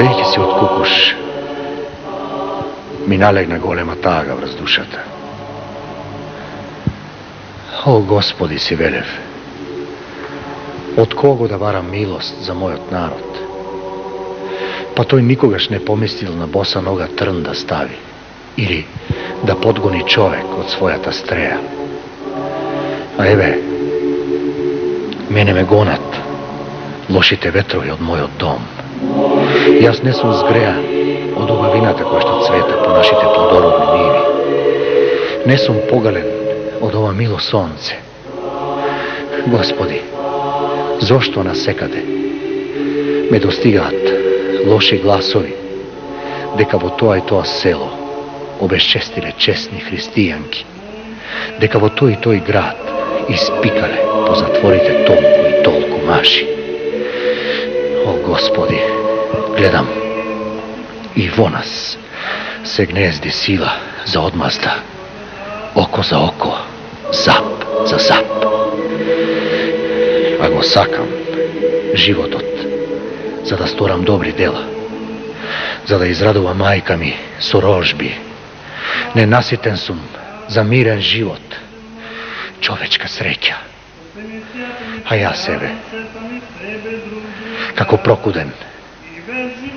Веќе си од кукуш ми налегна голема тага врз душата. О, Господи, си велев, од кого да барам милост за мојот народ? Па тој никогаш не помислил на боса нога трн да стави или да подгони човек од својата стреја. А еве, мене ме гонат лошите ветрови од мојот дом. Јас не сум згреа од убавината која што цвета по нашите плодородни ниви. Не сум погален од ова мило сонце. Господи, зошто насекаде ме достигаат лоши гласови дека во тоа и тоа село обезчестиле честни христијанки, дека во тој и тој град испикале по затворите толку и толку маши. О, Господи, гледам, и во нас се гнезди сила за одмазда, око за око, зап за зап. А го сакам животот за да сторам добри дела, за да израдува мајка ми со рожби. Ненаситен сум за мирен живот, човечка среќа. А јас себе, како прокуден,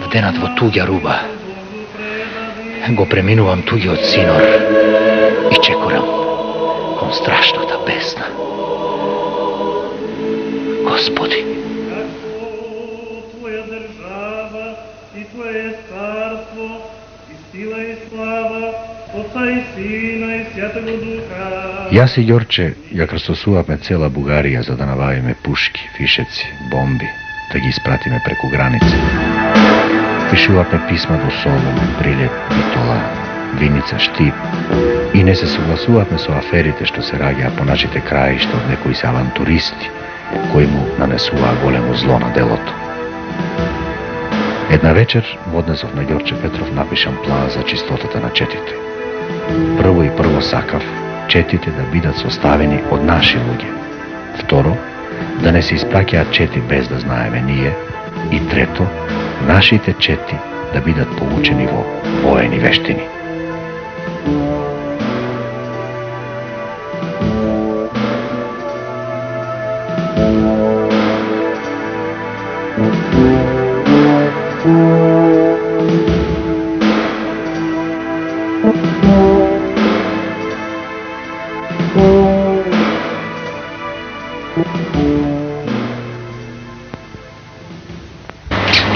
вденат во туѓа руба, го преминувам туѓиот синор и чекорам кон страшната песна. Господи, Твоја држава и Твое царство и сила и слава Отца и Сина и Святого Духа. Јас и Ѓорче ја крстосувавме цела Бугарија за да набавиме пушки, фишеци, бомби, да ги испратиме преку граница. Пишувавме писма до Солун, Прилеп, Битола, Виница, Штип и не се согласувавме со аферите што се раѓаа по нашите краишта од некои се авантуристи кои му нанесуваа големо зло на делото. Една вечер во однесов на Ѓорче Петров напишам план за чистотата на четите. Прво сакав четите да бидат составени од наши луѓе. Второ, да не се испраќаат чети без да знаеме ние. И трето, нашите чети да бидат поучени во воени вештини.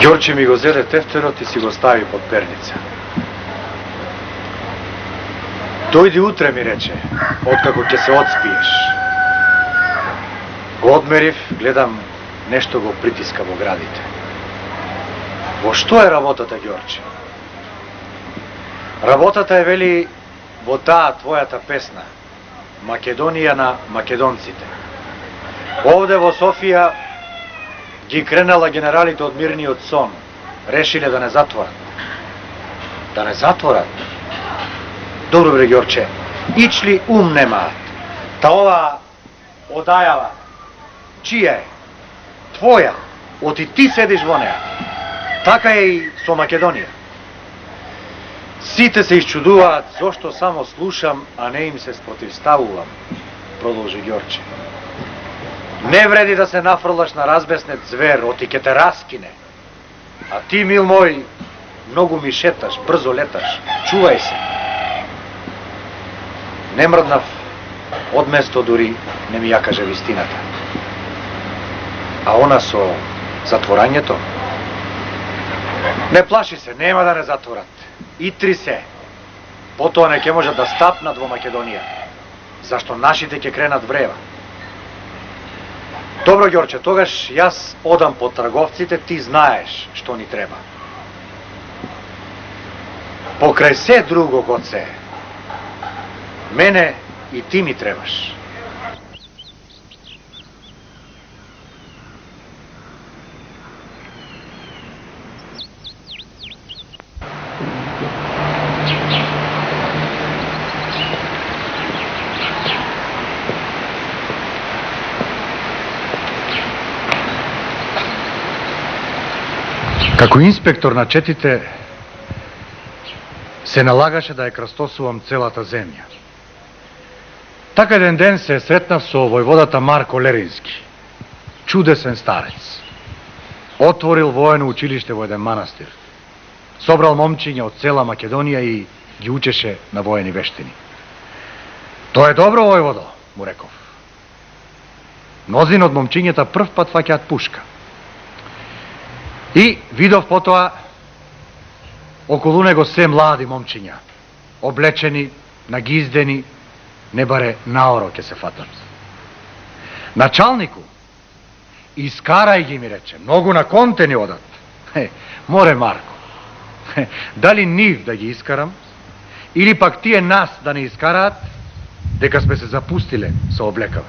Ѓорче ми го зеде тефтерот и си го стави под перница. Дојди утре, ми рече, откако ќе се одспиеш. Го одмерив, гледам, нешто го притиска во градите. Во што е работата, Ѓорче? Работата е, вели, во таа твојата песна, Македонија на македонците. Овде во Софија ги кренала генералите од мирниот сон. Решиле да не затворат. Да не затворат? Добро, бре, Ѓорче, ичли ум немаат. Та ова одајава, чија е? Твоја. Оти ти седиш во неа. Така е и со Македонија. Сите се исчудуваат зошто само слушам, а не им се спротивставувам, продолжи Ѓорче. Не вреди да се нафрлаш на разбеснет звер, оти ке те раскине. А ти, мил мој, многу ми шеташ, брзо леташ. Чувај се. Не мрднав, одместо дури не ми ја каже вистината. А она со затворањето? Не плаши се, нема да не затворат. Итри се. Потоа не ќе можат да стапнат во Македонија. Зашто нашите ќе кренат врева. Добро, Ѓорче, тогаш јас одам по трговците, ти знаеш што ни треба. Покрај се друго, Гоце, мене и ти ми требаш. Како инспектор на четите, се налагаше да ја крстосувам целата земја. Така еден ден се сретнав со војводата Марко Лерински, чудесен старец. Отворил воено училиште во еден манастир. Собрал момчиња од цела Македонија и ги учеше на воени вештини. Тоа е добро, војводо, му реков. Мнозина од момчињата прв пат фаќаат пушка. И видов потоа околу него се млади момчиња, облечени, нагиздени, не баре наоро ќе се фатат. Началнику, искарај ги, ми рече, многу на конте ни одат. Море, Марко, дали нив да ги искарам, или пак тие нас да не искараат, дека сме се запустиле со облекава.